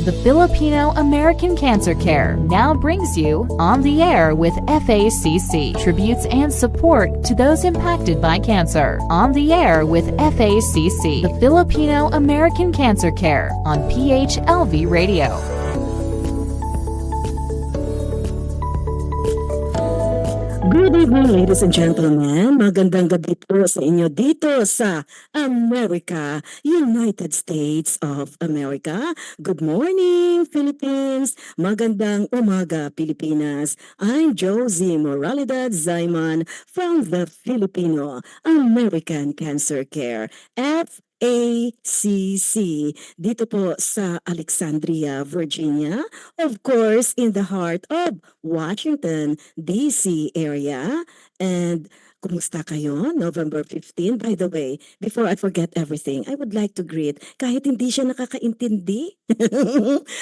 The Filipino American Cancer Care now brings you On the Air with FACC, tributes and support to those impacted by cancer. On the Air with FACC, the Filipino American Cancer Care on PHLV Radio. Good evening, ladies and gentlemen. Magandang gabi po sa inyo dito sa America, United States of America. Good morning, Philippines. Magandang umaga, Pilipinas. I'm Josie Moralidad Zaiman from the Filipino American Cancer Care, FACC, dito po sa Alexandria, Virginia. Of course, in the heart of Washington, D.C. area. And kumusta kayo? November 15. By the way, before I forget everything, I would like to greet, kahit hindi siya nakakaintindi,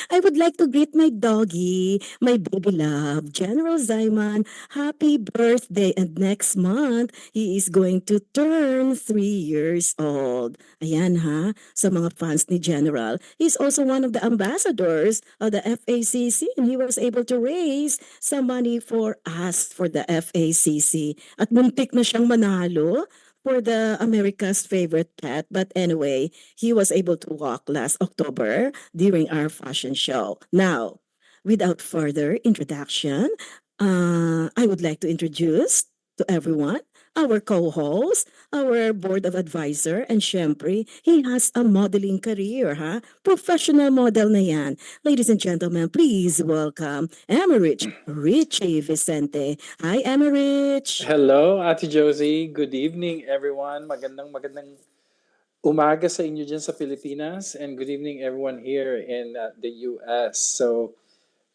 I would like to greet my doggy, my baby love, General Zaiman. Happy birthday. And next month, he is going to turn 3 years old. Ayan ha, sa mga fans ni General. He's also one of the ambassadors of the FACC, and he was able to raise some money for us, for the FACC. At muntik na siyang manalo for the America's favorite pet. But anyway, he was able to walk last October during our fashion show. Now, without further introduction, I would like to introduce to everyone our co-host, our board of advisor, and syempre, he has a modeling career, ha? Professional model na yan. Ladies and gentlemen, please welcome Emerich Richie Vicente. Hi, Emerich. Hello, Ate Josie. Good evening, everyone. Magandang umaga sa inyo dyan sa Pilipinas, and good evening, everyone here in the US. So,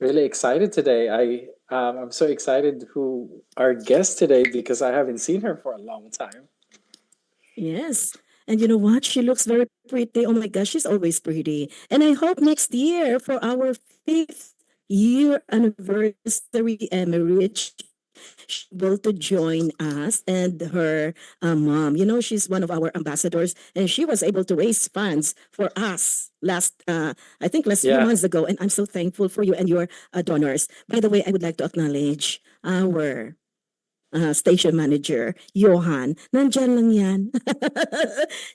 really excited today. I'm so excited who our guest today because I haven't seen her for a long time. Yes. And you know what? She looks very pretty. Oh my gosh, she's always pretty. And I hope next year for our 5th year anniversary, Emerich, she's able to join us and her mom. You know, she's one of our ambassadors, and she was able to raise funds for us I think last few months ago. And I'm so thankful for you and your donors. By the way, I would like to acknowledge our station manager, Johan. Nandyan lang yan.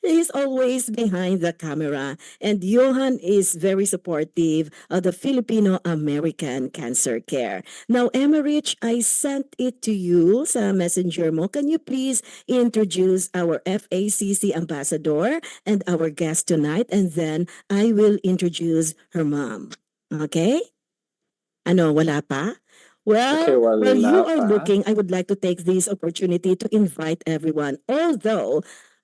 He's always behind the camera. And Johan is very supportive of the Filipino American Cancer Care. Now, Emerich, I sent it to you sa messenger mo. Can you please introduce our FACC ambassador and our guest tonight? And then I will introduce her mom. Okay? Ano, wala pa? Well, Okay, while you wala are pa. looking, I would like to take this opportunity to invite everyone. Although,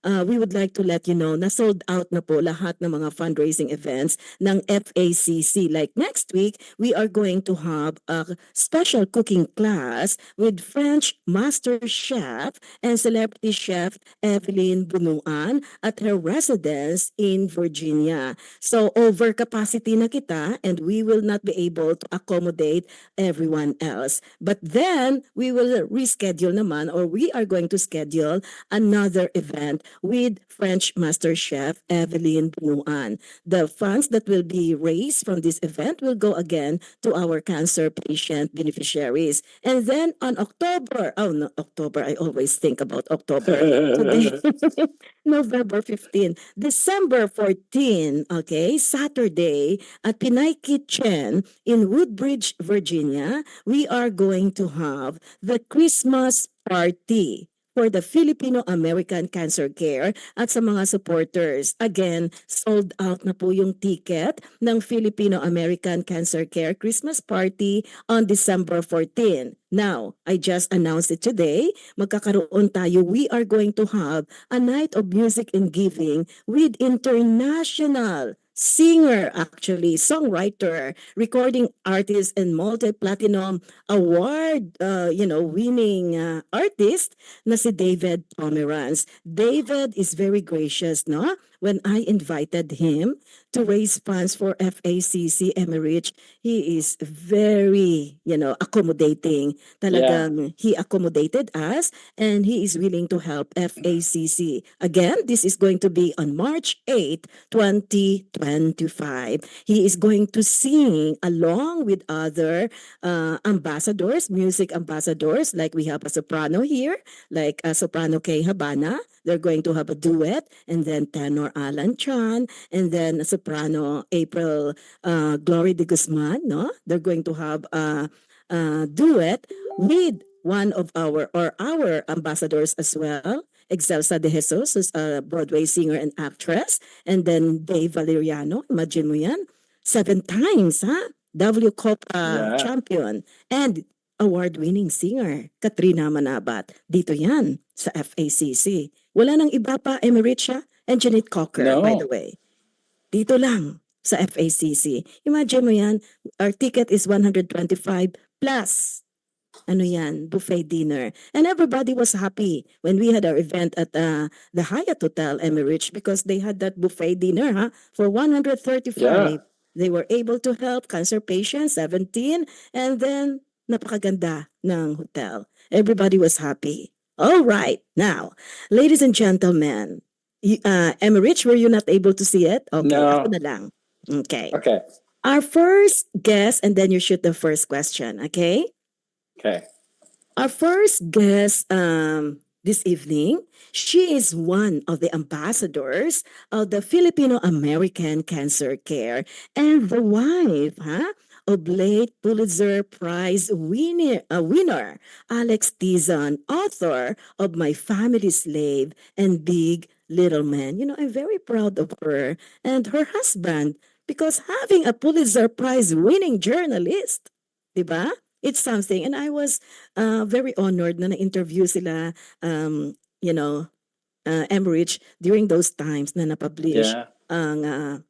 we would like to let you know na sold out na po lahat ng mga fundraising events ng FACC. Like next week, we are going to have a special cooking class with French master chef and celebrity chef Evelyn Bunuan at her residence in Virginia. So over capacity na kita, and we will not be able to accommodate everyone else. But then we will reschedule naman, or we are going to schedule another event with French master chef Evelyn Bunuan. The funds that will be raised from this event will go again to our cancer patient beneficiaries. And then on October, I always think about October. Today, November 15, December 14, okay, Saturday, at Pinay Kitchen in Woodbridge, Virginia, we are going to have the Christmas party for the Filipino American Cancer Care at sa mga supporters. Again, sold out na po yung ticket ng Filipino American Cancer Care Christmas Party on December 14. Now, I just announced it today. Magkakaroon tayo. We are going to have a night of music and giving with international singer, actually, songwriter, recording artist, and multi-platinum award, winning artist na si David Pomeranz. David is very gracious, no? When I invited him to raise funds for FACC Emerich, he is very, accommodating. Talagang he accommodated us, and he is willing to help FACC. Again, this is going to be on March 8, 2020. 2025. He is going to sing along with other ambassadors, music ambassadors, like we have a soprano here, like a soprano Kay Habana. They're going to have a duet, and then tenor Alan Chan, and then a soprano April Glory de Guzman. No, they're going to have a duet with one of our ambassadors as well, Excelsa de Jesus, who's a Broadway singer and actress, and then Dave Valeriano, imagine mo yan, 7 times, ha? W Copa Yeah. champion and award-winning singer, Katrina Manabat. Dito yan sa FACC. Wala nang iba pa, Emeritia and Janet Cocker, by the No. way. Dito lang sa FACC. Imagine mo yan, our ticket is 125 plus ano yan, buffet dinner. And everybody was happy when we had our event at the Hyatt Hotel Emirates because they had that buffet dinner for 135. Yeah. They were able to help cancer patients, 17, and then napakaganda ng hotel. Everybody was happy. All right, now, ladies and gentlemen, Emirates, were you not able to see it? Okay, No. ako na lang. Okay. Okay. Our first guest, and then you shoot the first question, okay? Okay. Our first guest this evening, she is one of the ambassadors of the Filipino-American Cancer Care and the wife of late Pulitzer Prize winner Alex Tizon, author of My Family Slave and Big Little Man. You know, I'm very proud of her and her husband because having a Pulitzer Prize winning journalist, diba? It's something. And I was very honored na na-interview sila, Emmerich during those times na na-publish Yeah. ang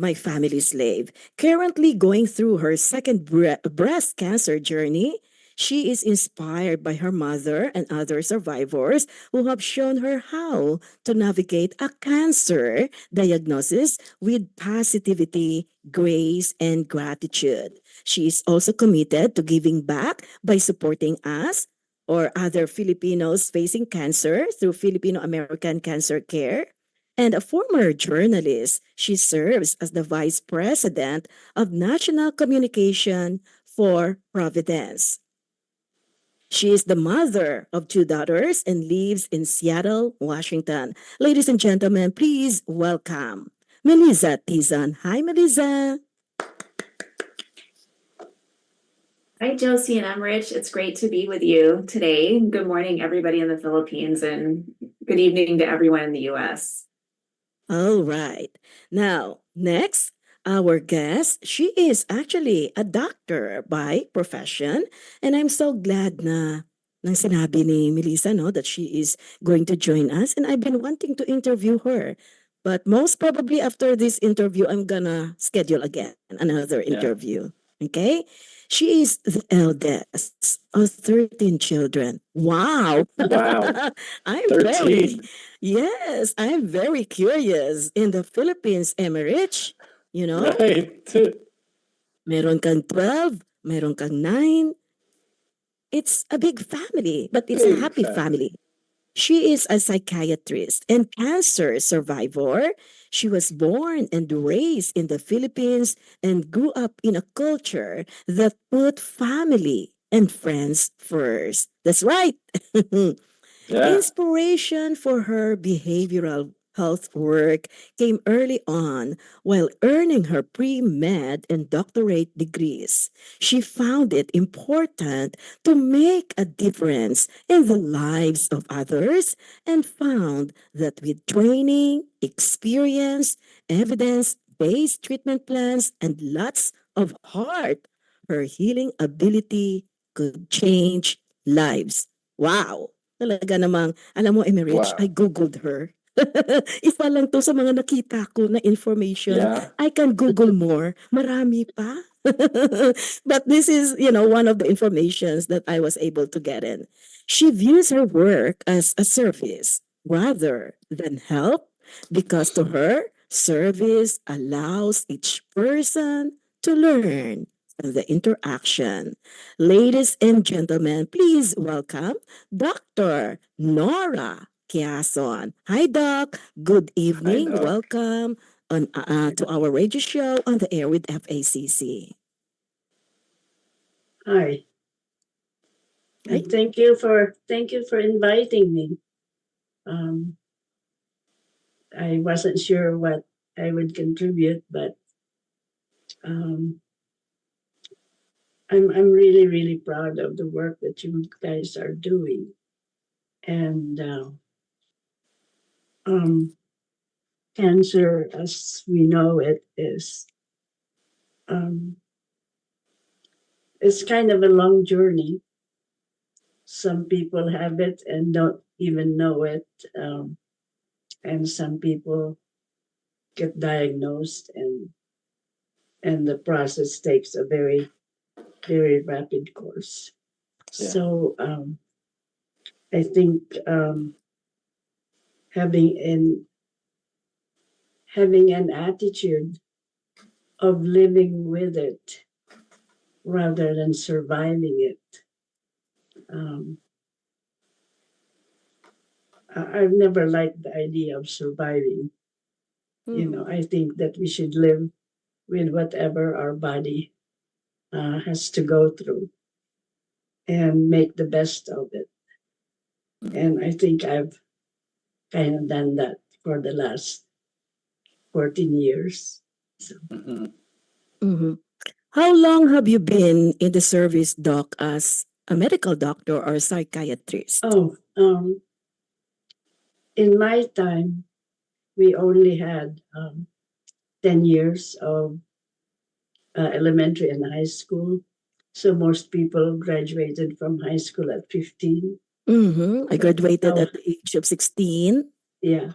My Family Slave. Currently going through her second breast cancer journey, she is inspired by her mother and other survivors who have shown her how to navigate a cancer diagnosis with positivity, grace, and gratitude. She is also committed to giving back by supporting us or other Filipinos facing cancer through Filipino-American Cancer Care. And a former journalist, she serves as the Vice President of National Communication for Providence. She is the mother of 2 daughters and lives in Seattle, Washington. Ladies and gentlemen, please welcome Melissa Tizon. Hi, Melissa. Hi, Josie and Emrich. It's great to be with you today. Good morning, everybody in the Philippines, and good evening to everyone in the U.S. All right. Now, next, our guest, she is actually a doctor by profession, and I'm so glad na nang sinabi ni Melissa that she is going to join us, and I've been wanting to interview her. But most probably after this interview, I'm gonna schedule again another interview. Okay? She is the eldest of 13 children. Wow. Wow. I'm 13. Yes, I'm very curious. In the Philippines, Emerich, Right. meron kang 12, meron kang 9. It's a big family, but it's a Big happy family. She is a psychiatrist and cancer survivor. She was born and raised in the Philippines and grew up in a culture that put family and friends first. That's right. Yeah. Inspiration for her behavioral health work came early on while earning her pre-med and doctorate degrees. She found it important to make a difference in the lives of others and found that with training, experience, evidence-based treatment plans, and lots of heart, her healing ability could change lives. Wow! Talaga namang, alam mo, Emerich, Wow. I Googled her. Isa lang to sa mga nakita ko na information. Yeah. I can Google more. Marami pa. But this is, one of the informations that I was able to get in. She views her work as a service rather than help because to her, service allows each person to learn from the interaction. Ladies and gentlemen, please welcome Dr. Nora Quiazon. Hi, Doc. Good evening. Doc. Welcome on to our radio show On the Air with FACC. Hi, Hi. and thank you for inviting me. I wasn't sure what I would contribute, but I'm really proud of the work that you guys are doing, and cancer, as we know it, is it's kind of a long journey. Some people have it and don't even know it, and some people get diagnosed, and the process takes a very rapid course. Yeah. So I think having an attitude of living with it rather than surviving it. I've never liked the idea of surviving. You know, I think that we should live with whatever our body has to go through and make the best of it. And I think I've kind of done that for the last 14 years. So. How long have you been in the service, Doc, as a medical doctor or psychiatrist? Oh, in my time, we only had 10 years of elementary and high school. So most people graduated from high school at 15. I graduated at the age of 16. Yeah.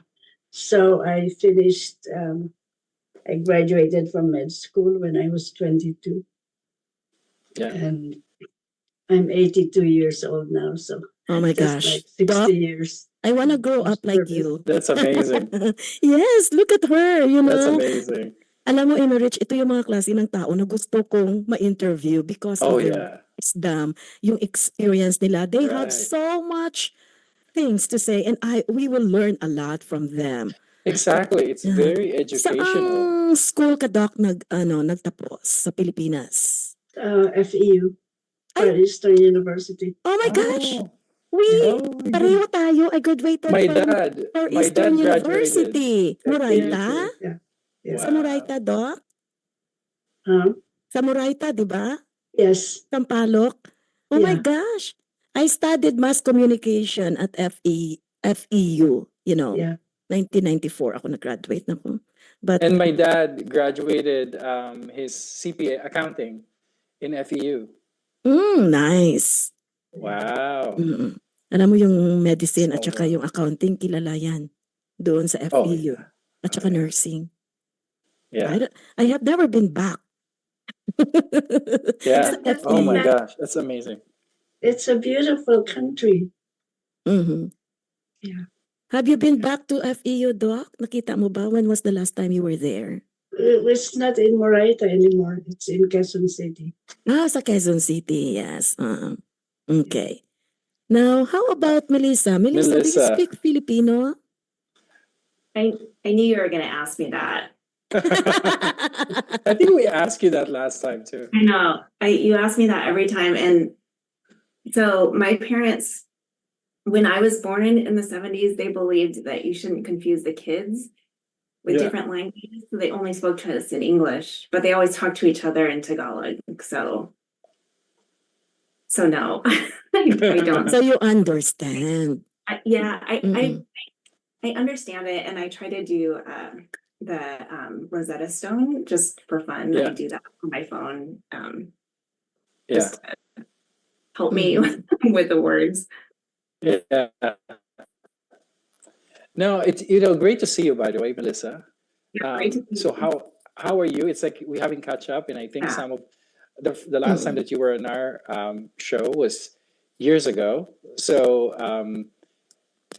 So I finished, I graduated from med school when I was 22. Yeah. And I'm 82 years old now. So Oh my just gosh. like 60 Doc, years. I want to grow up like Service. you. That's amazing. Yes, look at her, you That's know. amazing. Alam mo, Rich, ito yung mga klase ng tao na gusto kong ma-interview because Oh of their yeah. wisdom, yung experience nila. They have Right. so much things to say and we will learn a lot from them. Exactly. It's very educational. Saang school ka, Doc, nagtapos sa Pilipinas? FEU, Far Eastern University. Oh my gosh! Oh, Pareho tayo. I graduated my from dad. Far My dad Eastern graduated. University. Moraita? Yeah. Yeah. Sa Moraita, Doc? Huh? Sa Moraita, di ba? Yes. Sampaloc? Oh my Yeah. gosh! I studied mass communication at FEU, you know. Yeah. 1994 ako nag-graduate na po. But And my dad graduated his CPA accounting in FEU. nice. Wow. Alam mo yung medicine at So, saka yung accounting, kilala yan doon sa Oh, FEU. yeah. At saka nursing. Yeah. I have never been back. Yeah. Sa Oh my FEU. gosh. That's amazing. It's a beautiful country. Mhm. Yeah. Have you been back to FEU, Doc? Nakita mo ba? When was the last time you were there? It's not in Moraita anymore. It's in Quezon City. Sa Quezon City, yes. Okay. Now, how about Melissa? Melissa, do you Melissa. speak Filipino? I knew you were going to ask me that. I think we asked you that last time too. I know. You ask me that every time. And so my parents, when I was born in the 70s, they believed that you shouldn't confuse the kids with different languages. So they only spoke to us in English, but they always talked to each other in Tagalog. So no, I don't. So you understand. I understand it, and I try to do the Rosetta Stone just for fun. I do that on my phone. Just to help me with the words. Yeah. No, it's great to see you, by the way, Melissa. Great to see So you. how are you? It's like we haven't catch up, and I think some of the last time that you were on our show was years ago. So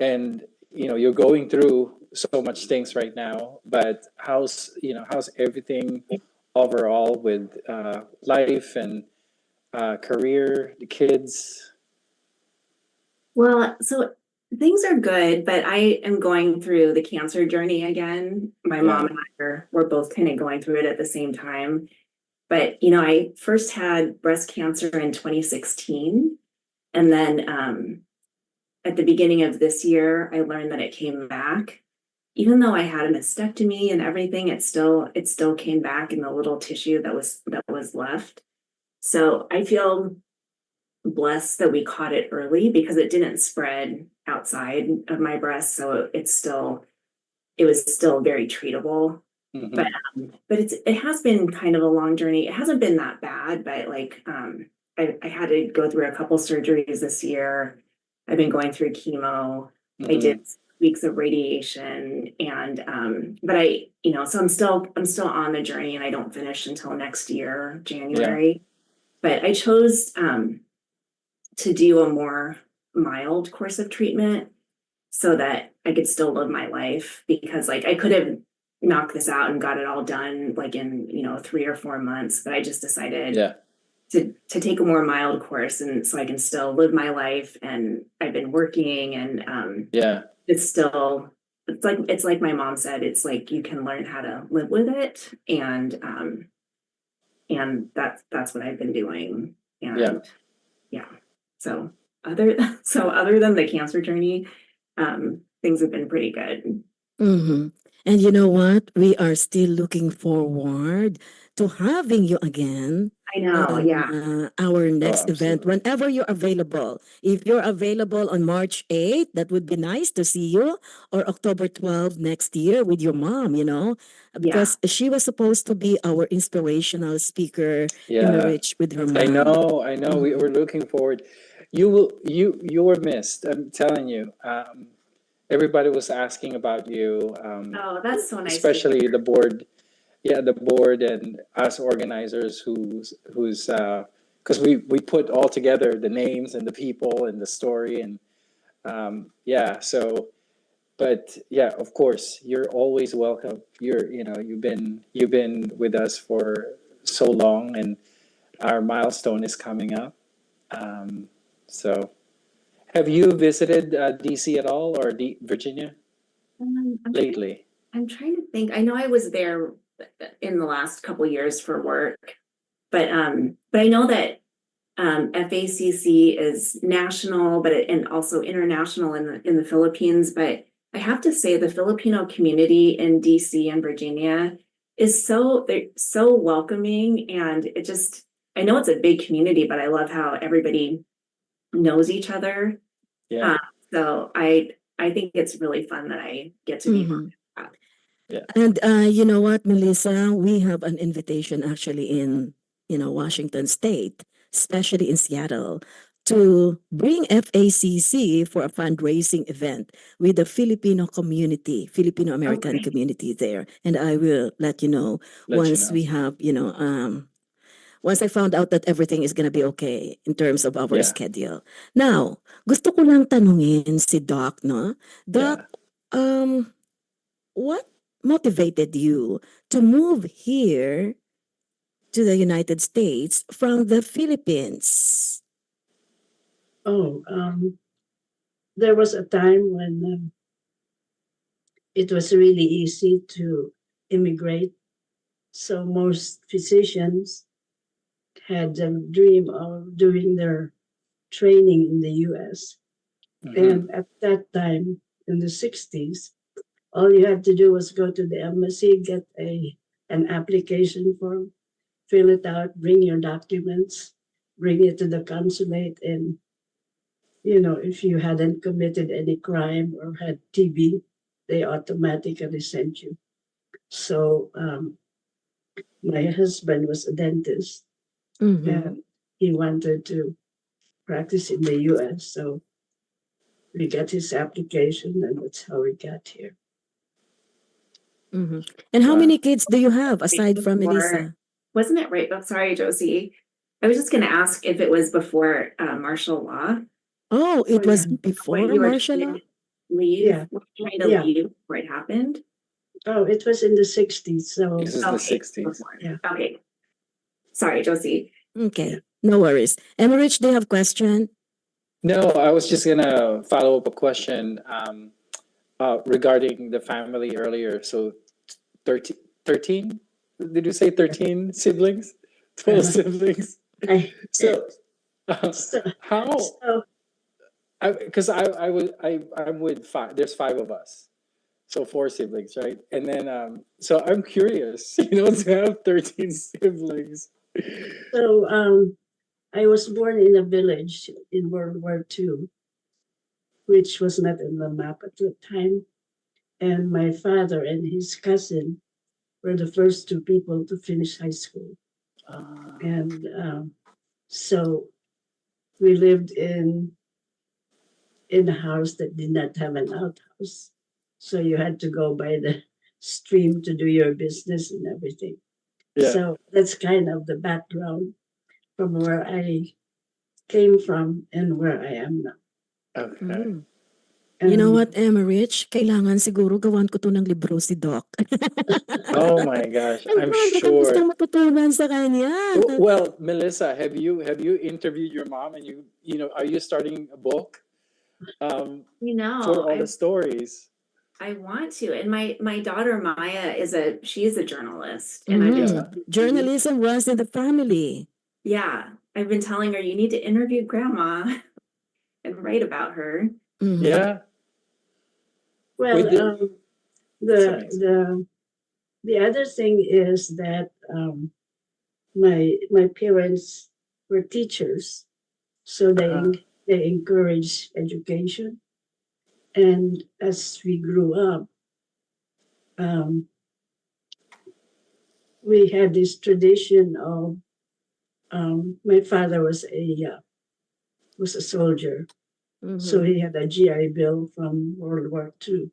and you're going through so much things right now, but how's everything overall with life and career, the kids? Well, so Things are good, but I am going through the cancer journey again. My mom and I were both kind of going through it at the same time. But, you know, I first had breast cancer in 2016. And then at the beginning of this year, I learned that it came back. Even though I had a mastectomy and everything, it still came back in the little tissue that was left. So I feel blessed that we caught it early because it didn't spread outside of my breast. So it was still very treatable. Mhm. But it has been kind of a long journey. It hasn't been that bad, but like I had to go through a couple surgeries this year. I've been going through chemo. I did weeks of radiation, and but so I'm still on the journey, and I don't finish until next year, January. But I chose to do a more mild course of treatment so that I could still live my life, because like I could have knocked this out and got it all done like in 3 or 4 months, but I just decided to take a more mild course, and so I can still live my life. And I've been working, and it's like my mom said, it's like you can learn how to live with it, and that's what I've been doing. And so other than the cancer journey, things have been pretty good. Mm-hmm. And you know what? We are still looking forward to having you again I know, yeah. on our next event absolutely. whenever you're available. If you're available on March 8th, that would be nice to see you, or October 12th next year with your mom, because she was supposed to be our inspirational speaker in the Yeah, Rich with her I mom. know, I know. We were looking forward. You were missed. I'm telling you. Everybody was asking about you, Oh, that's so nice to especially hear. the board. Yeah, the board and us organizers who's because we put all together the names and the people and the story, and so. But yeah, of course, you're always welcome. You've been with us for so long, and our milestone is coming up. So, have you visited DC at all, or Virginia I'm lately? trying to think. I know I was there in the last couple of years for work, but I know that FACC is national, and also international in the Philippines. But I have to say, the Filipino community in DC and Virginia is they're so welcoming, and I know it's a big community, but I love how everybody knows each other. Yeah, So I think it's really fun that I get to be part of that. yeah, And you know what, Melissa, we have an invitation actually in, Washington State, especially in Seattle, to bring FACC for a fundraising event with the Filipino community, Filipino American Okay. community there. And I will let you know let you once know. we have, once I found out that everything is gonna be okay in terms of our Yeah, schedule. Now, gusto ko lang tanungin si Doc, no? Doc, yeah. um, what motivated you to move here to the United States from the Philippines? Oh, there was a time when it was really easy to immigrate. So most physicians had the dream of doing their training in the US. Hmm. And at that time, in the 60s, all you had to do was go to the embassy, get an application form, fill it out, bring your documents, bring it to the consulate, and if you hadn't committed any crime or had TB, they automatically sent you. So my husband was a dentist, Mm-hmm. and he wanted to practice in the US. So we got his application, and that's how we got here. Mm-hmm. And how Wow. many kids do you have aside from Melissa? Wasn't it right? Oh, sorry, Josie. I was just going to ask if it was before martial law. Oh, it was yeah. before When you were martial law? trying to leave, Yeah. trying to Yeah. leave before it happened. Oh, it was in the 60s. So This is the Okay, 60s. before. Yeah. Okay. Sorry, Josie. Okay, no worries. Emmerich, do you have question? No, I was just gonna follow up a question regarding the family earlier. So 13, 13? Did you say 13 siblings? 12 Uh, siblings? I, So so, how? so, Because I'm with five. There's five of us, so four siblings, right? And then so I'm curious, to have 13 siblings. so, I was born in a village in World War II, which was not in the map at the time. And my father and his cousin were the first two people to finish high school. And so we lived in a house that did not have an outhouse. So you had to go by the stream to do your business and everything. Yeah. So that's kind of the background from where I came from and where I am now. Okay. You know And what, Emerich? Kailangan siguro gawan ko to ng libro si Doc. Oh my gosh, Ang I'm dami kong sure. gustong matutunan sa kanya. Well, Melissa, have you interviewed your mom, and are you starting a book You for know, all the stories? I want to. And my daughter Maya she's a journalist, and I've been Yeah. Journalism runs in the family. yeah, I've been telling her you need to interview grandma and write about her. Mhm. Yeah. well, With the, that's the amazing. the other thing is that my parents were teachers, so Uh-huh. they encourage education. And as we grew up, um, we had this tradition of my father was a soldier, so he had a GI Bill from World War II,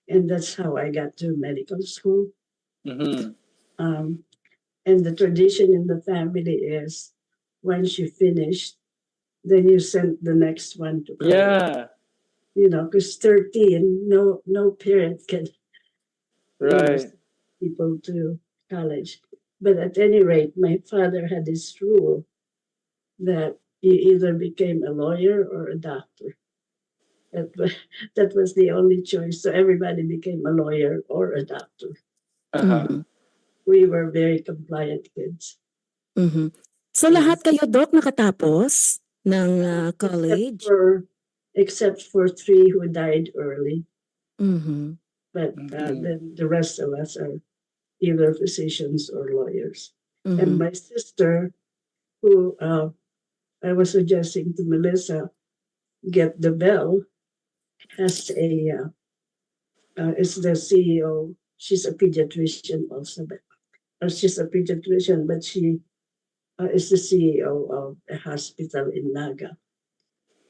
and that's how I got to medical school. Mm-hmm. Um, and the tradition in the family is once you finished, then you send the next one to college. Yeah. Because 13, no parent can Right. send people to college. But at any rate, my father had this rule that you either became a lawyer or a doctor. That was the only choice. So everybody became a lawyer or a doctor. Uh-huh. We were very compliant kids. So lahat kayo, Doc, nakatapos ng Except college? except for three who died early. Mhm. But Mhm. then the rest of us are either physicians or lawyers. And Mhm. my sister, who I was suggesting to Melissa, get the bell, has is the CEO. She's a pediatrician also, but she's a pediatrician, but she is the CEO of a hospital in Naga.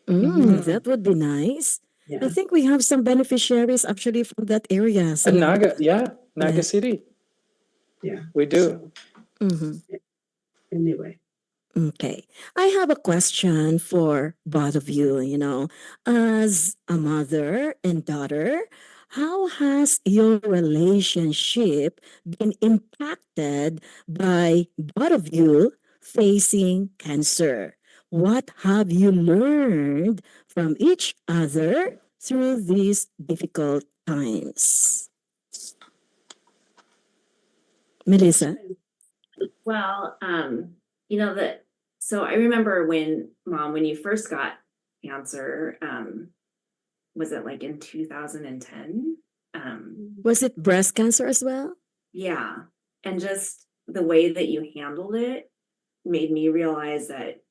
That would be nice. I Yeah. think we have some beneficiaries actually from that area. So, And Naga, yeah, Naga yeah. City. Yeah. We do. Mhm. Anyway. Okay. I have a question for both of you. As a mother and daughter, how has your relationship been impacted by both of you facing cancer? What have you learned from each other through these difficult times? Melissa? Well, that so I remember when you first got cancer, was it like in 2010? Was it breast cancer as well? Yeah. And just the way that you handled it made me realize that,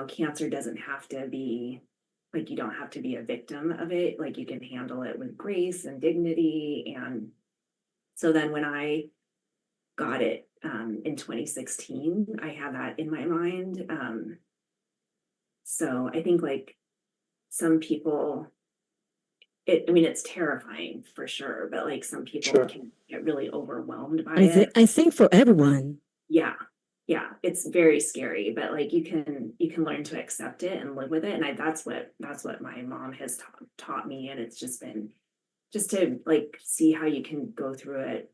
cancer doesn't have to be like, you don't have to be a victim of it. Like, you can handle it with grace and dignity. And so then when I got it in 2016, I had that in my mind. So I think like some people, it's terrifying for sure, but like some people Sure. can get really overwhelmed by I it. think for everyone. Yeah. Yeah. It's very scary, but like you can learn to accept it and live with it. And that's what my mom has taught me. And it's just been just to like see how you can go through it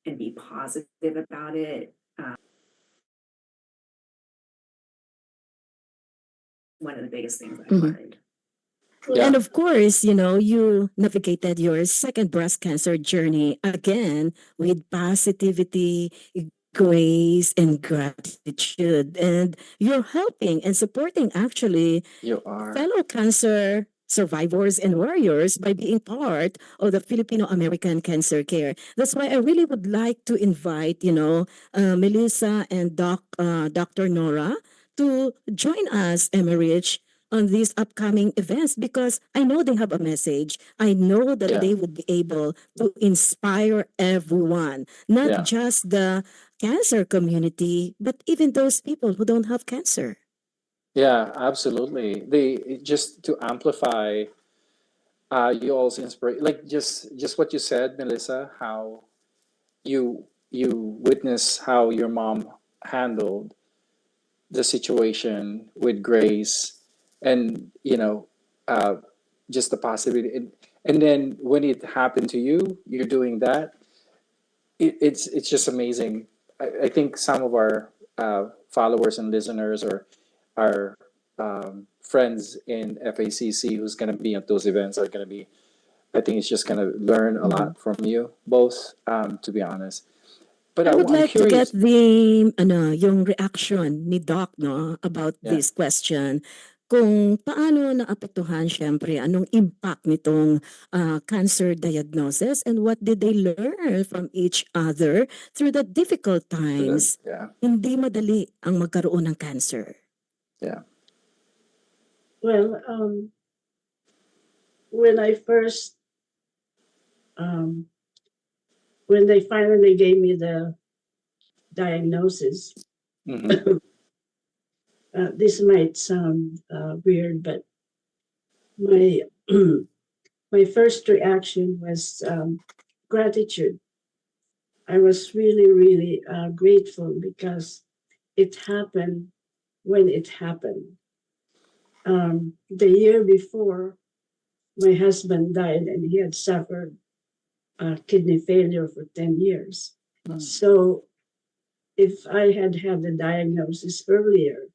and be positive about it. one of the biggest things I've Mhm. learned. Yeah. And of course, you know, you navigated your second breast cancer journey again with positivity, grace, and gratitude. And you're helping and supporting actually You are. fellow cancer survivors and warriors by being part of the Filipino American Cancer Care. That's why I really would like to invite, you know, Melissa and Dr. Nora to join us, Emerich, on these upcoming events because I know they have a message. I know that Yeah. they would be able to inspire everyone, not Yeah. just the cancer community, but even those people who don't have cancer. Yeah, absolutely. They just to amplify you all's inspiration, like just what you said, Melissa, how you witness how your mom handled the situation with grace, and uh, just the possibility, and then when it happened to you, you're doing that. It's just amazing. I think some of our followers and listeners or our friends in FACC who's going to be at those events are going to be. I think it's just going to learn a Mhm. lot from you both, to be honest. But I would I'm like to get curious. yung reaction ni Doc, no, about Yeah. this question. Kung paano naapektuhan, syempre, anong impact nitong cancer diagnosis and what did they learn from each other through the difficult times. Yeah. Hindi madali ang magkaroon ng cancer. Yeah. Well, when I first, um, when they finally gave me the diagnosis, Hmm. this might sound weird, but my my first reaction was gratitude. I was really, really grateful because it happened when it happened. The year before, my husband died and he had suffered kidney failure for 10 years. So if I had had the diagnosis earlier,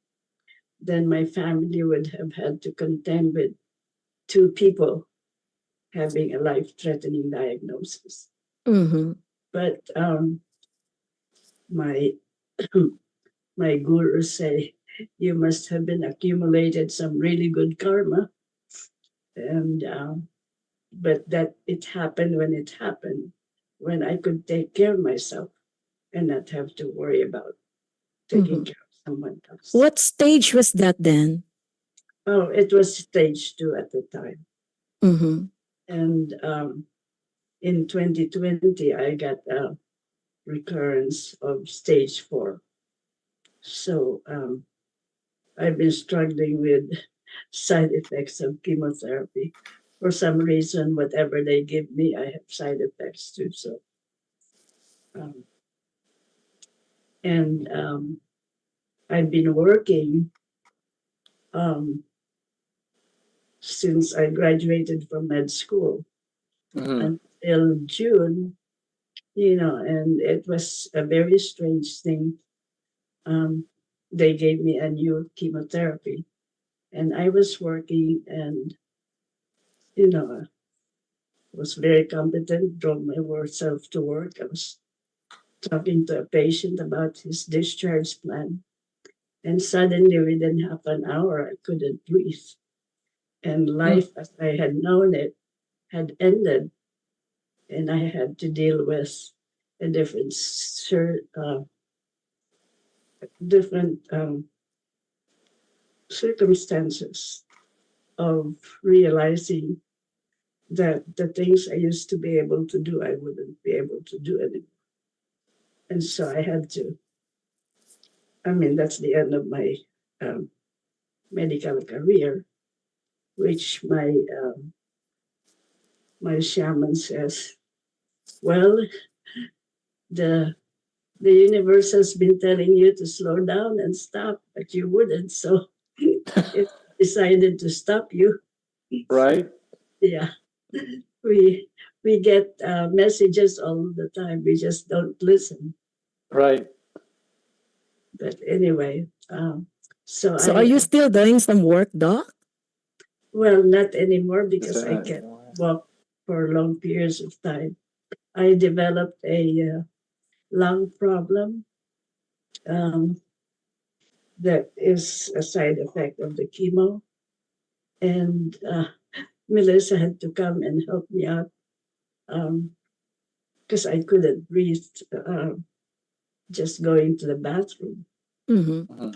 then my family would have had to contend with two people having a life-threatening diagnosis. Mm-hmm. But my my gurus say you must have been accumulated some really good karma, and but that it happened when I could take care of myself and not have to worry about taking Mm-hmm. care of someone else. What stage was that then? Oh, it was stage 2 at the time. Mm-hmm. And in 2020, I got a recurrence of stage 4. So I've been struggling with side effects of chemotherapy. For some reason, whatever they give me, I have side effects too. So, um, and I've been working um, since I graduated from med school Hmm. until June, and it was a very strange thing. Um, they gave me a new chemotherapy, and I was working and, was very competent, drove myself to work. I was talking to a patient about his discharge plan. And suddenly, within half an hour, I couldn't breathe. And life as I had known it had ended. And I had to deal with a different circumstances of realizing that the things I used to be able to do, I wouldn't be able to do anymore. And so I had to, that's the end of my um, medical career, which my shaman says, well, the the universe has been telling you to slow down and stop, but you wouldn't. So it decided to stop you. Right. Yeah, we we get messages all the time. We just don't listen. Right. But anyway, So So are you still doing some work, Doc? well, not anymore because I That- can't walk for long periods of time. I developed a lung problem um, that is a side effect of the chemo. And Melissa had to come and help me out because I couldn't breathe just going to the bathroom. Mm-hmm. Mhm.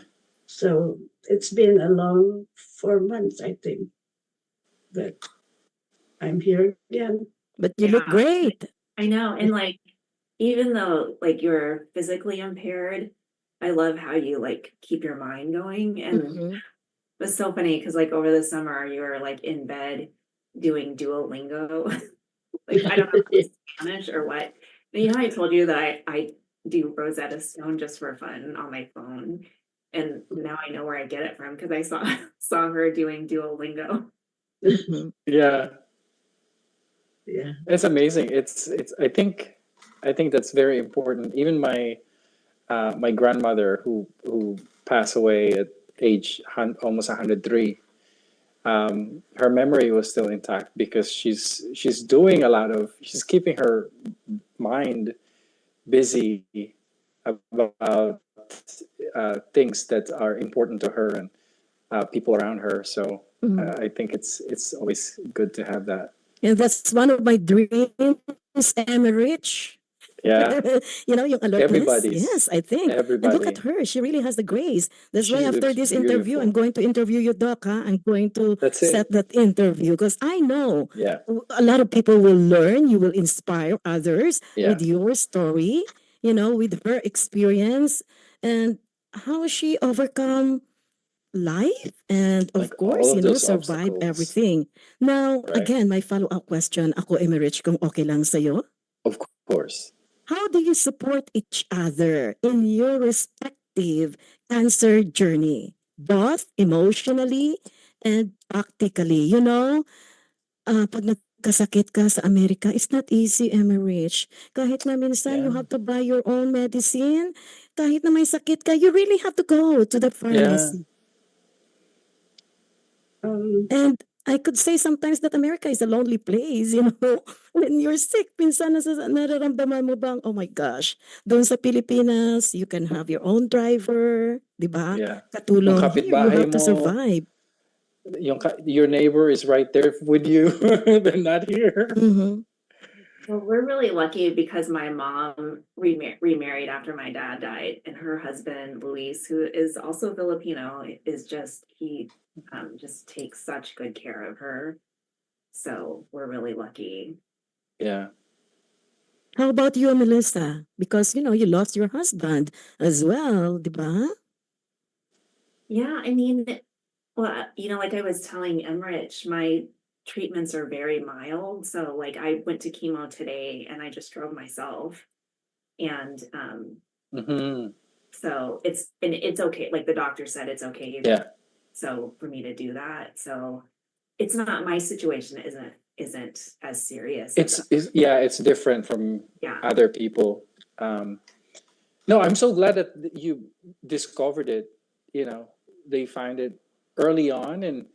So it's been a long 4 months, I think, that I'm here again. But you look Yeah. great. I know. And like, even though like you're physically impaired, I love how you like keep your mind going. And Mm-hmm. it's so funny because like over the summer you were like in bed doing Duolingo. Like I don't know if it's Spanish or what. But you know, I told you that I do Rosetta Stone just for fun on my phone. And now I know where I get it from because I saw her doing Duolingo. Mm-hmm. Yeah, Yeah. it's amazing. It's. I think that's very important. Even my grandmother who passed away at almost 103. Her memory was still intact because she's doing a lot of she's keeping her mind busy about things that are important to her and people around her. So Mm-hmm. I think it's always good to have that. And that's one of my dreams, Emma Rich. Yeah, Yung alertness. everybody's Yes, I think. And look at everybody. her. She really has the grace. That's why She after looks this interview, I'm beautiful. going to interview you, Doc. Huh? I'm going to That's set it. that interview because I know Yeah, a lot of people will learn. You will inspire others with yeah. your story, with her experience and how she overcome life and of Like all course, of those survive obstacles. everything. Now, Right. again, my follow-up question, ako Emerich, kung okay lang sa'yo. Of course. How do you support each other in your respective cancer journey, both emotionally and practically? Pag nagkasakit ka sa Amerika, it's not easy, Emerich. Kahit na minsan you Yeah. have to buy your own medicine, kahit na may sakit ka, you really have to go to the Yeah. pharmacy. Um, And I could say sometimes that America is a lonely place, When you're sick, minsan nararamdaman mo bang, oh my gosh, doon sa Pilipinas, you can have your own driver, di ba? Yeah. Yung Katulong here, you kapitbahay have to mo, survive. your neighbor is right there with you. They're not here. Mm-hmm. Well, we're really lucky because my mom remarried after my dad died, and her husband, Luis, who is also Filipino, he just takes such good care of her. So we're really lucky. Yeah. How about you, Melissa? Because, you lost your husband as well, di ba? Yeah, I mean, well, like I was telling Emrich, my treatments are very mild. So like I went to chemo today and I just drove myself. And Hmm. so it's okay. Like the doctor said it's okay. Yeah. So for me to do that. So it's not my situation isn't as serious as It's different from yeah. other people. Um, no, I'm so glad that you discovered it. They find it early on, and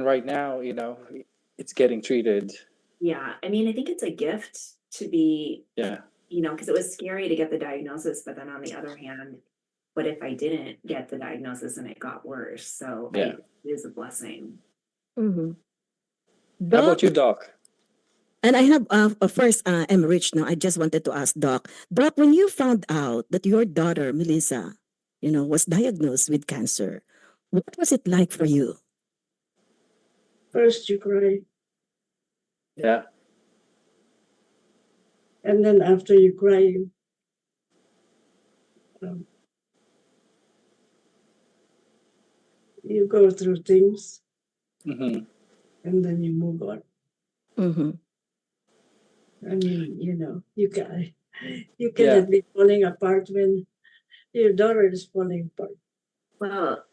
right now, it's getting treated. Yeah. I mean, I think it's a gift to be, Yeah. because it was scary to get the diagnosis, but then on the other hand, what if I didn't get the diagnosis and it got worse? So Yeah. it is a blessing. Mm-hmm. How Doc, about you, Doc? and I have first, Rich. Now I just wanted to ask Doc. Doc, when you found out that your daughter Melissa, was diagnosed with cancer, what was it like for you? First you cry, Yeah. and then after you cry, um, you go through things, Hmm. and then you move on. Mm-hmm. I mean, you Yeah. cannot be falling apart when your daughter is falling apart. Well,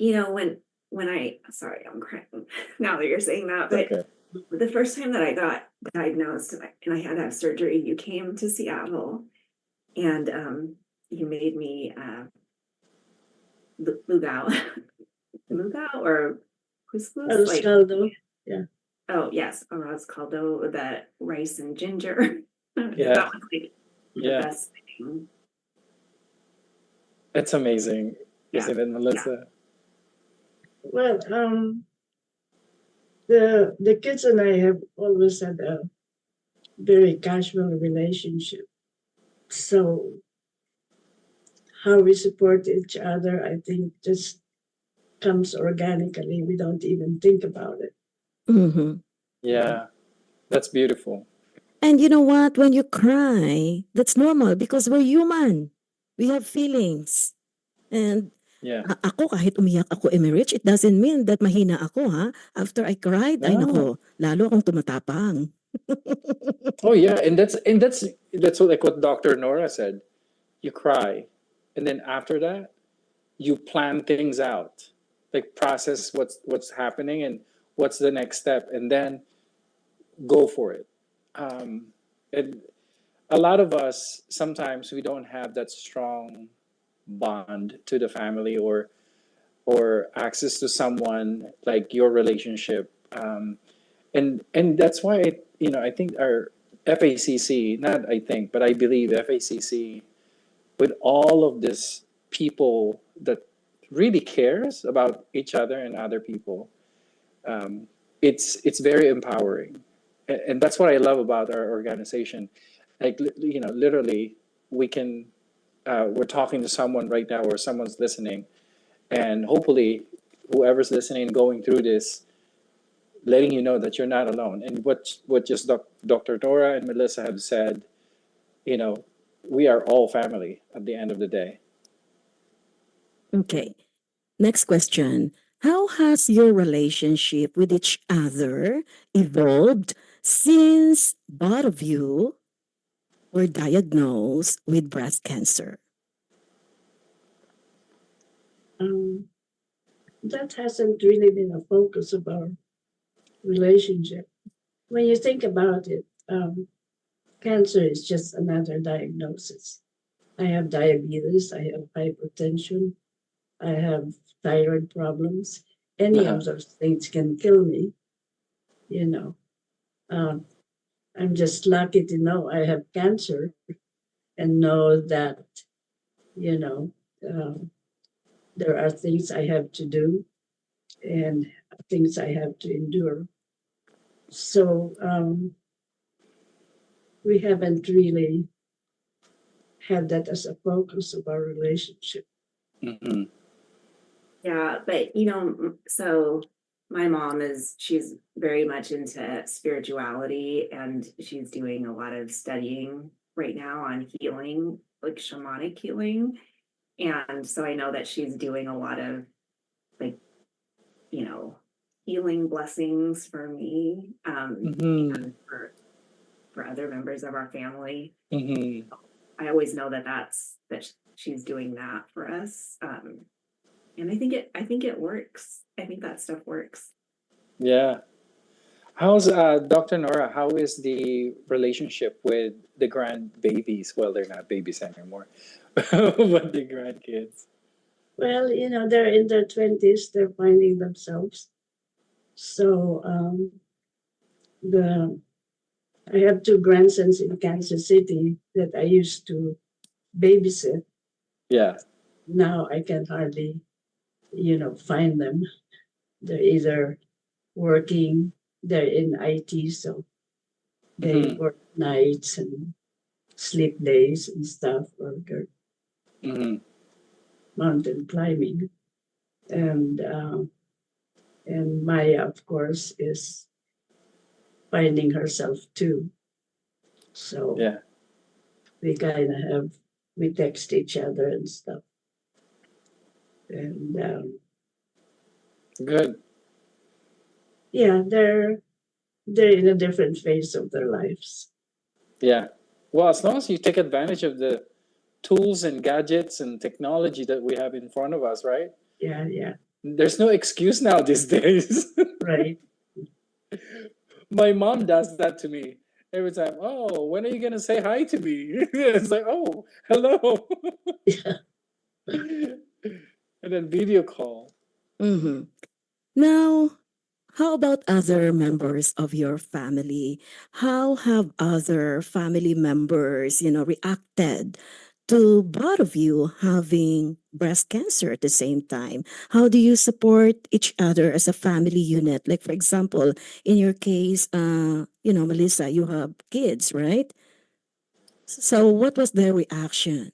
when I sorry, I'm crying now that you're saying that, but Okay. the first time that I got diagnosed and I had to have surgery, you came to Seattle and you made me lugao, lugao or couscous, Arroz like caldo. Yeah. oh yes, arroz caldo with that rice and ginger. Yeah. That was like the Yeah. best thing. It's amazing, Yeah. isn't it, Melissa? Well, the kids and I have always had a very casual relationship. So how we support each other, I think, just comes organically. We don't even think about it. Mhm. Yeah, that's beautiful. And you know what? When you cry, that's normal because we're human. We have feelings. And Yeah. ako kahit umiyak ako, Emerich, it doesn't mean that mahina ako, ha? After I cried, ay No. nako, lalo akong tumatapang. Oh yeah, and that's what, like what Dr. Nora said. You cry, and then after that, you plan things out, like process what's happening and what's the next step, and then go for it. And a lot of us sometimes we don't have that strong bond to the family or access to someone like your relationship. And that's why I think our FACC, not I think, but I believe FACC, with all of this people that really cares about each other and other people, um, it's very empowering, and that's what I love about our organization. Like literally, we can we're talking to someone right now, or someone's listening, and hopefully, whoever's listening, going through this, letting you know that you're not alone. And what just Dr. Nora and Melissa have said, you know, we are all family at the end of the day. Okay. Next question. How has your relationship with each other evolved since both of you were diagnosed with breast cancer? That hasn't really been a focus of our relationship. When you think about it, cancer is just another diagnosis. I have diabetes, I have hypertension, I have thyroid problems. Any Uh-huh. of those things can kill me, you know. Um, I'm just lucky to know I have cancer and know that, you know, um, there are things I have to do and things I have to endure. So we haven't really had that as a focus of our relationship. Mm-hmm. Yeah, but so my mom she's very much into spirituality, and she's doing a lot of studying right now on healing, like shamanic healing. And so I know that she's doing a lot of like, healing blessings for me, Mm-hmm. and for other members of our family. Mm-hmm. I always know that she's doing that for us. And I think it works. I think that stuff works. Yeah. How's Dr. Nora? How is the relationship with the grandbabies? Well, they're not babies anymore, but the grandkids. Well, they're in their 20s, they're finding themselves. So the I have two grandsons in Kansas City that I used to babysit. Yeah. Now I can hardly, find them. They're either working, they're in IT, so they Mm-hmm. work nights and sleep days and stuff, or they're Mm-hmm. mountain climbing. And Maya, of course, is finding herself too. So Yeah. we kind of we text each other and stuff. And Good. yeah, they're in a different phase of their lives. Yeah. Well, as long as you take advantage of the tools and gadgets and technology that we have in front of us, right? Yeah, yeah, There's no excuse now these days. right. My mom does that to me every time. Oh, when are you gonna say hi to me? It's like, oh, hello. Yeah, And then video call. Mm-hmm. Now, how about other members of your family? How have other family members, reacted to both of you having breast cancer at the same time? How do you support each other as a family unit? Like, for example, in your case, Melissa, you have kids, right? So, what was their reaction?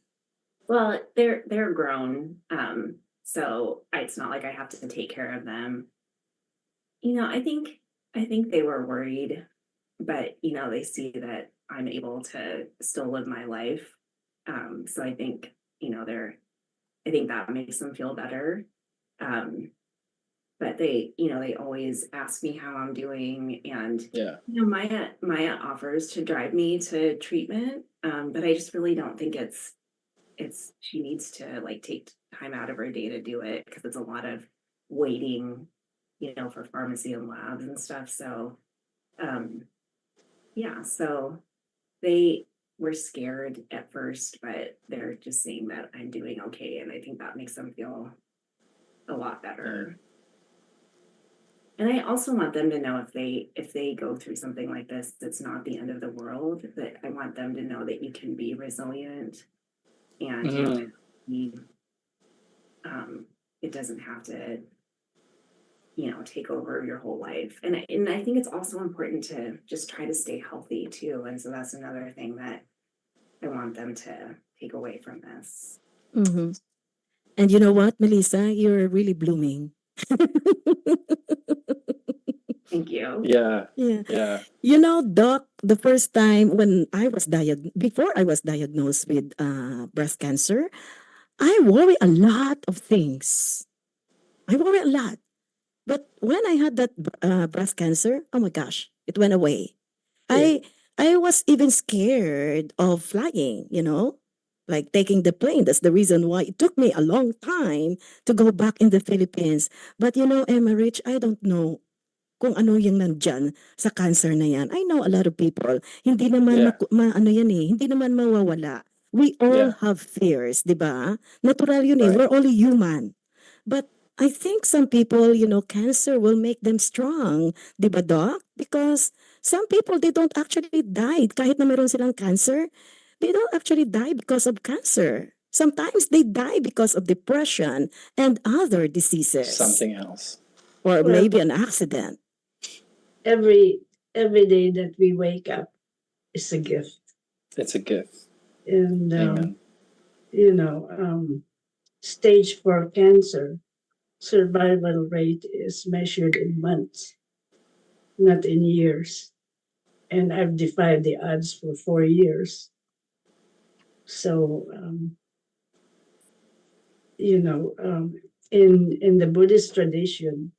Well, they're grown, so it's not like I have to take care of them. I think they were worried, but they see that I'm able to still live my life. So I think that makes them feel better. Um, but they always ask me how I'm doing, and Yeah. Maya offers to drive me to treatment, but I just really don't think it's she needs to like take time out of her day to do it because it's a lot of waiting, for pharmacy and labs and stuff. So, yeah, so they were scared at first, but they're just saying that I'm doing okay, and I think that makes them feel a lot better. And I also want them to know if they go through something like this, it's not the end of the world. That I want them to know that you can be resilient, and it doesn't have to take over your whole life. And I think it's also important to just try to stay healthy too. And so that's another thing that I want them to take away from this. Mm-hmm. And you know what, Melissa, you're really blooming. Thank you. Yeah. Yeah. Yeah. Doc, the first time when before I was diagnosed with breast cancer, I worry a lot of things. I worry a lot. But when I had that breast cancer, oh my gosh, it went away. I I was even scared of flying, like taking the plane. That's the reason why it took me a long time to go back in the Philippines. But Emma Rich, I don't know kung ano yung nandyan sa cancer na yan. I know a lot of people, hindi naman Yeah. hindi naman mawawala. We all Yeah. have fears, di ba? Natural yun eh. Right. We're only human. But I think some people, cancer will make them strong. Di ba, Doc? Because some people, they don't actually die. Kahit na meron silang cancer, they don't actually die because of cancer. Sometimes they die because of depression and other diseases. Something else. Or Well, maybe an accident. every day that we wake up is a gift. It's a gift. And Amen. Stage 4 cancer survival rate is measured in months, not in years. And I've defied the odds for 4 years. So, in the Buddhist tradition,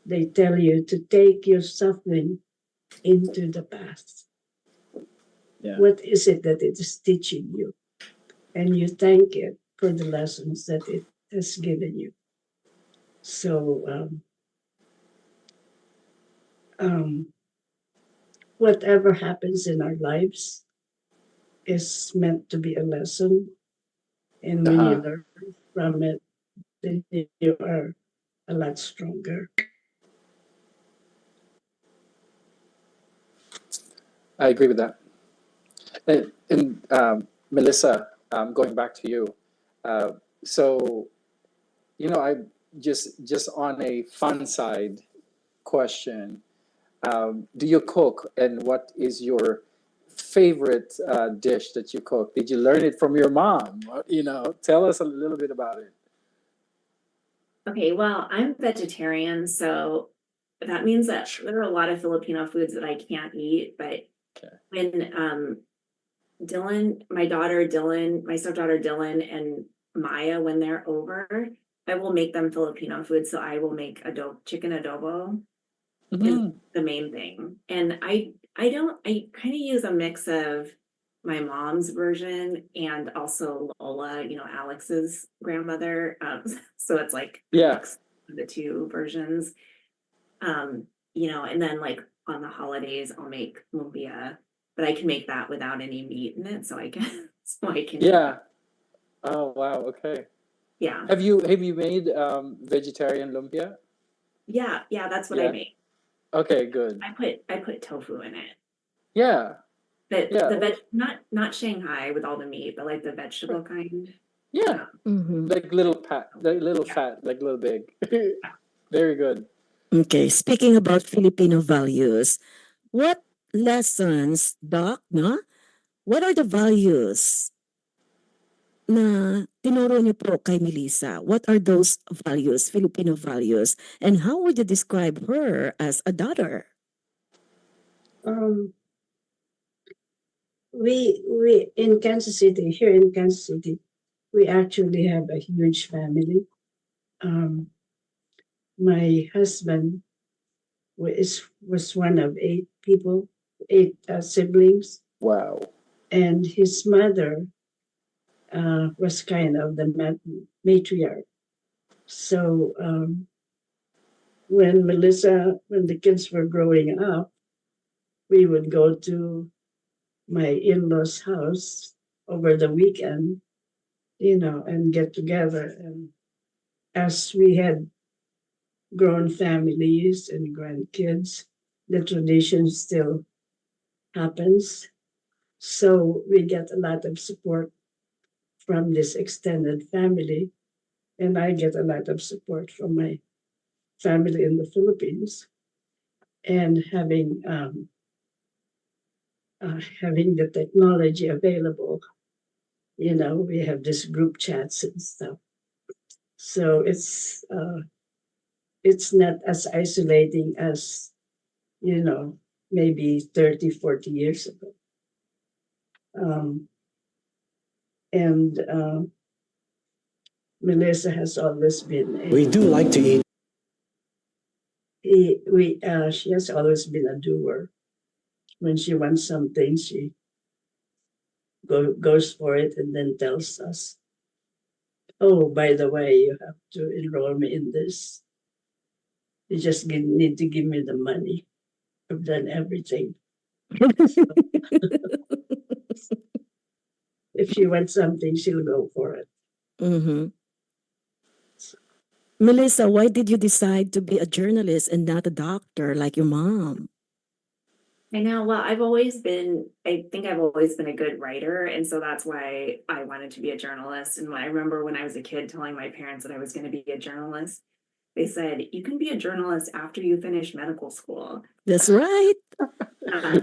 they tell you to take your suffering into the past. Yeah. What is it that it is teaching you? And you thank it for the lessons that it has given you. So, whatever happens in our lives is meant to be a lesson. And when you learn from it, then you are a lot stronger. I agree with that. And Melissa, going back to you. So, I just on a fun side question, do you cook, and what is your favorite dish that you cook? Did you learn it from your mom? Tell us a little bit about it. Okay, well, I'm vegetarian, so that means that there are a lot of Filipino foods that I can't eat. But when Dylan, my stepdaughter Dylan, and Maya, when they're over, I will make them Filipino food. So I will make chicken adobo is the main thing. And I kind of use a mix of my mom's version and also Lola, Alex's grandmother. So it's like the two versions. And then like on the holidays, I'll make lumpia, but I can make that without any meat in it, so I can Yeah. Oh wow. Okay. Yeah. Have you made vegetarian lumpia? Yeah. That's what I Yeah. make. Okay, good. I put tofu in it. Yeah. But Yeah. the not Shanghai with all the meat, but like the vegetable kind. Yeah. Mhm. Like little Yeah. fat, like little big. Very good. Okay, speaking about Filipino values, what lessons, Doc, no? What are the values na tinuro niyo po kay Melissa? What are those values, Filipino values? And how would you describe her as a daughter? Um, we in Kansas City, here in Kansas City, we actually have a huge family. My husband was one of 8 people, 8 siblings, Wow. and his mother was kind of the matriarch. So when the kids were growing up, we would go to my in-laws' house over the weekend, and get together. And as we had grown families and grandkids, the tradition still happens. So we get a lot of support from this extended family, and I get a lot of support from my family in the Philippines. And having the technology available, we have this group chats and stuff. So it's not as isolating as maybe 30, 40 years ago. Um, and Melissa has always been We do like to eat. she has always been a doer. When she wants something, she goes for it and then tells us, "Oh, by the way, you have to enroll me in this. You just need to give me the money. I've done everything." If she wants something, she'll go for it. Mhm. Melissa, why did you decide to be a journalist and not a doctor like your mom? I know. Well, I think I've always been a good writer. And so that's why I wanted to be a journalist. And I remember when I was a kid telling my parents that I was going to be a journalist, they said, you can be a journalist after you finish medical school. That's right.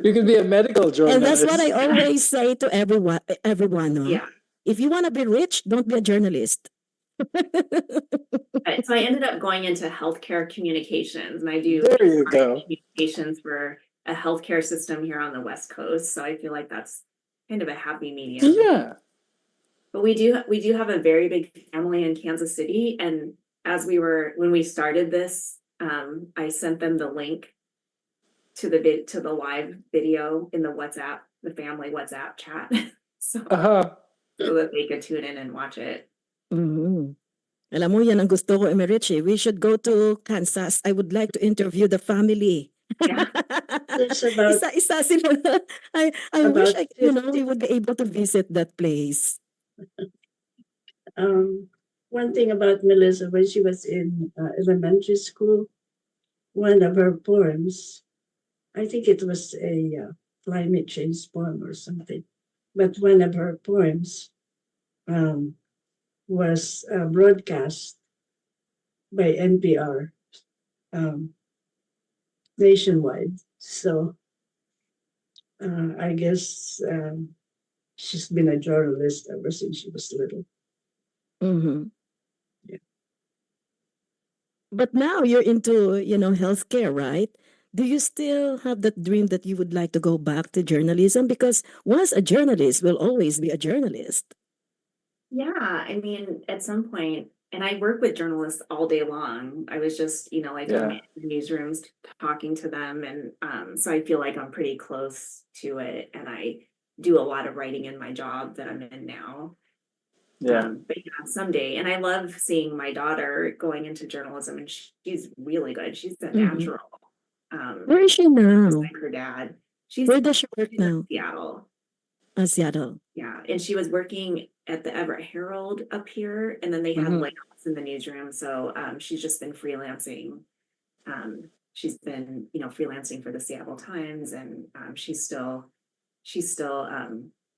You can be a medical And that's what I journalist. always say to everyone, no? Yeah. If you want to be rich, don't be a journalist. So I ended up going into healthcare communications, and I do There you go. communications for a healthcare system here on the West Coast. So I feel like that's kind of a happy medium. Yeah. But we do have a very big family in Kansas City, and when we started this, I sent them the link to the live video in the family WhatsApp chat, so that they could tune in and watch it. Mhm. Alam mo, yan ang gusto ko, Emerichi. We should go to Kansas. I would like to interview the family. Yeah. There's about Isa-isa sila. I wish about we would be able to visit that place. one thing about Melissa, when she was in elementary school, one of her poems, I think it was a climate change poem or something, but one of her poems was broadcast by NPR nationwide. So I guess she's been a journalist ever since she was little. Mhm. Yeah. But now you're into, healthcare, right? Do you still have that dream that you would like to go back to journalism? Because once a journalist will always be a journalist. Yeah, I mean, at some point, and I work with journalists all day long. I was just, like Yeah. in the newsrooms talking to them, and so I feel like I'm pretty close to it, and I do a lot of writing in my job that I'm in now. Yeah. But yeah, someday, and I love seeing my daughter going into journalism, and she's really good. She's a natural. Where is she now? Just like her dad. Where does she work She's in now? Seattle. Seattle. Yeah, and she was working at the Everett Herald up here, and then they have layouts in the newsroom. So she's just been freelancing. She's been, freelancing for the Seattle Times, and she's still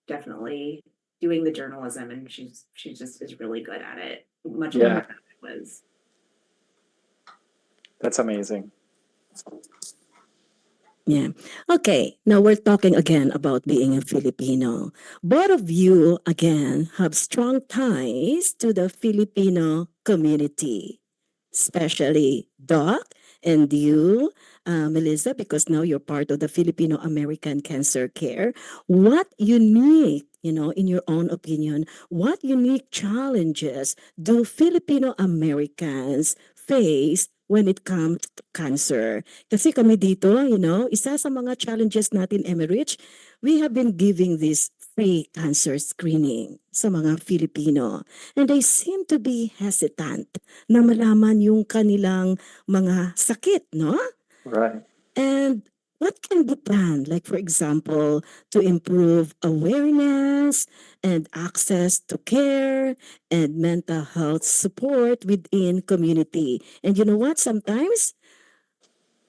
definitely doing the journalism, and she just is really good at it, much more than I was. That's amazing. Yeah. Okay. Now we're talking again about being a Filipino. Both of you, again, have strong ties to the Filipino community, especially Doc and you, Melissa, because now you're part of the Filipino American Cancer Care. What unique, in your own opinion, what unique challenges do Filipino Americans face when it comes to cancer? Kasi kami dito, isa sa mga challenges natin, Emerich, we have been giving this free cancer screening sa mga Filipino. And they seem to be hesitant na malaman yung kanilang mga sakit, no? Right. And what can be done, like for example, to improve awareness and access to care and mental health support within community? And you know what? Sometimes,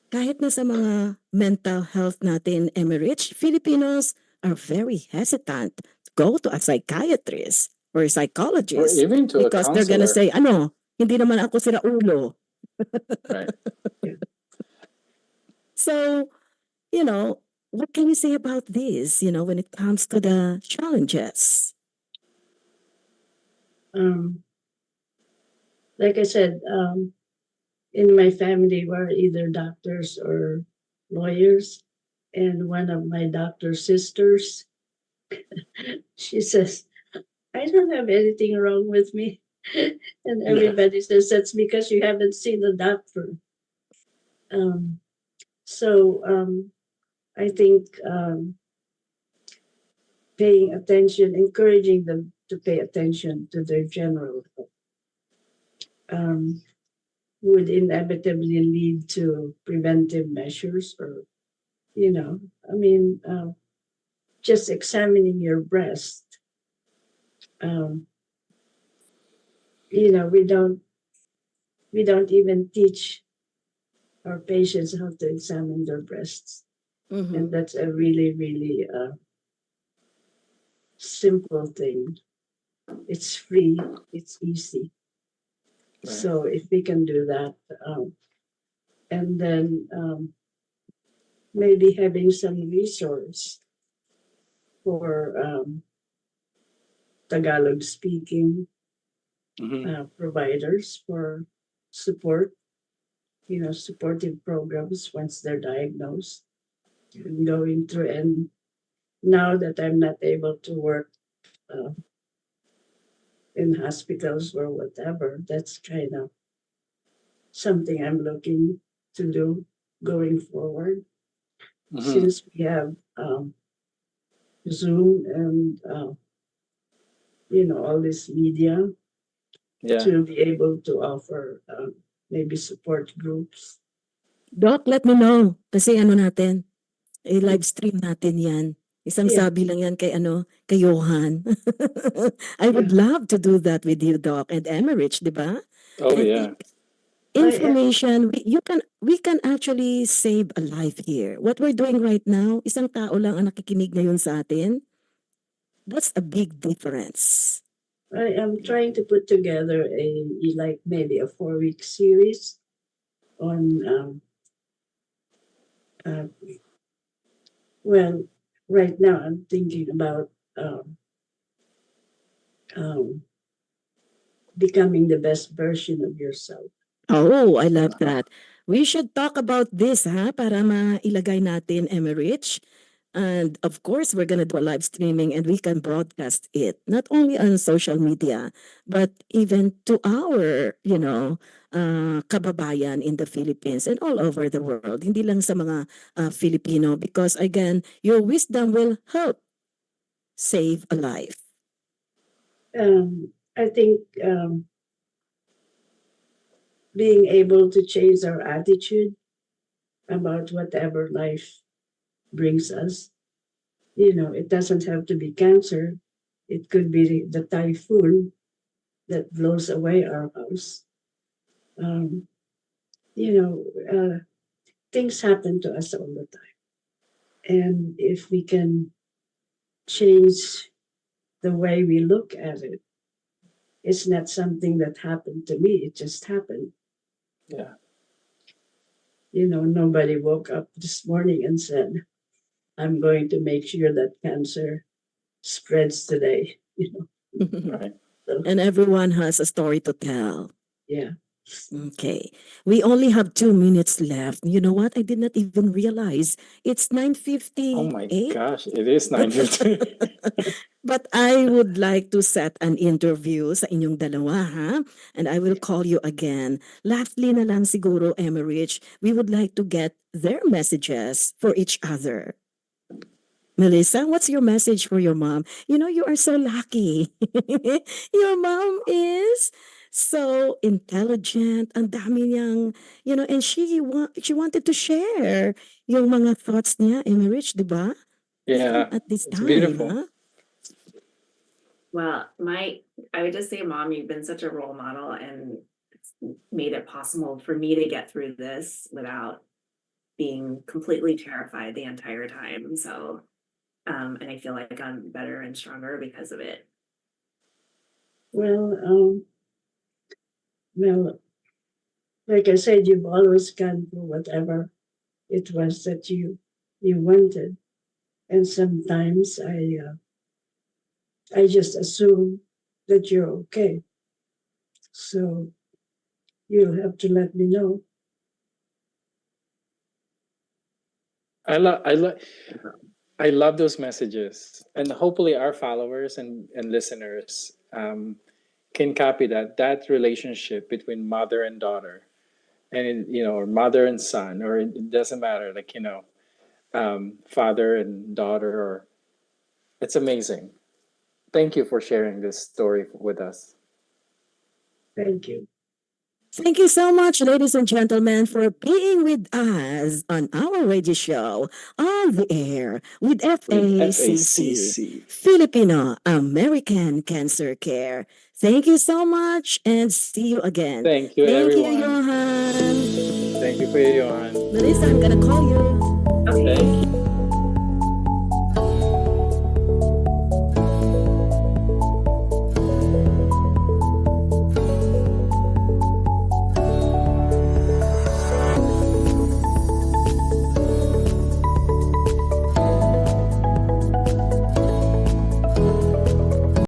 kahit na sa mga mental health natin, Emerich, Filipinos are very hesitant to go to a psychiatrist or a Or psychologist even to a because they're gonna counselor. say, hindi naman ako sira ulo. Right. So, what can you say about this, when it comes to the challenges? Like I said, in my family we're either doctors or lawyers, and one of my doctor sisters, she says, I don't have anything wrong with me. And everybody says that's because you haven't seen a doctor. So I think paying attention, encouraging them to pay attention to their general health would inevitably lead to preventive measures, or, just examining your breast. We don't even teach our patients how to examine their breasts. Mhm. And that's a really, really simple thing. It's free, it's easy. Right. So if we can do that, and then maybe having some resource for Tagalog speaking providers for support, supportive programs once they're diagnosed and going through. And now that I'm not able to work in hospitals or whatever, that's kind of something I'm looking to do going forward. Since we have Zoom and all this media, to be able to offer maybe support groups. Doc, let me know. Kasi natin, live stream natin yan. Isang sabi lang yan kay Johan. I would love to do that with you, Doc, and Emerich, di ba? Oh, And yeah. information, we can actually save a life here. What we're doing right now, isang tao lang ang nakikinig ngayon sa atin. That's a big difference. I am trying to put together maybe a 4-week series on well, right now I'm thinking about becoming the best version of yourself. Oh, I love that. We should talk about this, para mailagay natin, Emerich. And of course, we're going to do a live streaming and we can broadcast it, not only on social media, but even to our, kababayan in the Philippines and all over the world. Hindi lang sa mga Filipino, because again, your wisdom will help save a life. I think being able to change our attitude about whatever life brings us. It doesn't have to be cancer. It could be the typhoon that blows away our house. Um, you know, things happen to us all the time. And if we can change the way we look at it, it's not something that happened to me, it just happened. Yeah. Nobody woke up this morning and said, I'm going to make sure that cancer spreads today. Right. So, And everyone has a story to tell. yeah. Okay. We only have 2 minutes left. You know what? I did not even realize it's Oh my 9:58. gosh, it is 9:50. But I would like to set an interview sa inyong dalawa, ha? And I will call you again. Lastly na lang siguro, Emerich, we would like to get their messages for each other. Melissa, what's your message for your mom? You are so lucky. Your mom is so intelligent. Ang dami niyang, and she wanted to share yung mga thoughts niya, Emerich, di ba? Yeah, Even at this it's time, beautiful. huh? Well, I would just say, Mom, you've been such a role model and it's made it possible for me to get through this without being completely terrified the entire time. So, and I feel like I'm better and stronger because of it. Well, like I said, you've always gone through whatever it was that you wanted. And sometimes I just assume that you're okay. So you'll have to let me know. I love those messages, and hopefully our followers and listeners can copy that relationship between mother and daughter, and or mother and son, or it doesn't matter, like father and daughter, or it's amazing. Thank you for sharing this story with us. Thank you. Thank you so much, ladies and gentlemen, for being with us on our radio show on the air with FACC, Filipino American Cancer Care. Thank you so much and see you again. Thank you, Thank everyone. you, Johan. Thank you, Kuya Johan. Melissa, I'm gonna call you. Okay. Thank you.